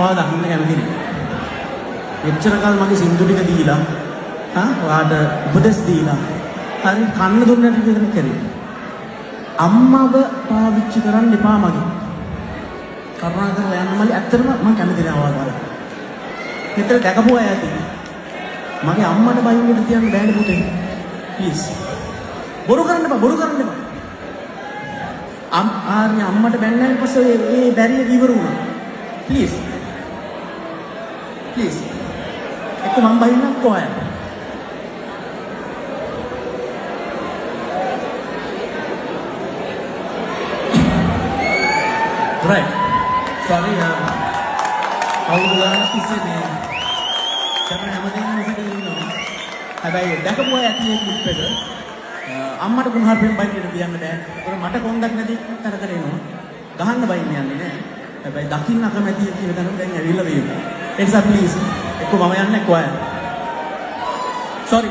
ඔයාලා දකින්න කැමති නෑ. එච්චර කල් මගේ සින්දු ටික දීලා ඔයාට උපදෙස් දීලා හරි කන්න දුන්නට විතර කරේ. අම්මව පාවිච්චි කරන්න එපා මගේ. කරුණාකරලා යන්න මල්ලි ඇත්තටම මම කැමති නෑ ඔයාලා බලන්න. මෙතන දැකපු අය ඇති. මගේ අම්මට බයින්කට තියන්න බෑනේ පුතේ. ප්ලීස්. බොරු කරන්න එපා. ආර්ය අම්මට බැන්නයින් පස්සේ ඒ බැරිය ඉවර වුණා. ප්ලීස්. එක්ක මම බයින්නම් කොහේ. Right. Sorry. අවුරුදු ගානක් තිස්සේ මේ කරන හැමදේම විසිරෙනවා. හැබැයි දැකපු අය ඇති මේ ක්ලිප් එක අම්මට කුණහරුපෙන් බයින්න කියන්න බෑ. ඒක මට කොන්දක් නැති තරකට එනවා. ගහන්න බයින්න යන්නේ නෑ. හැබැයි දකින්න අකමැති කියන තැනට දැන් ඇවිල්ලා වෙනවා. ඒ නිසා ප්ලීස් එක්ක මම යන්නේ කොහේ. Sorry.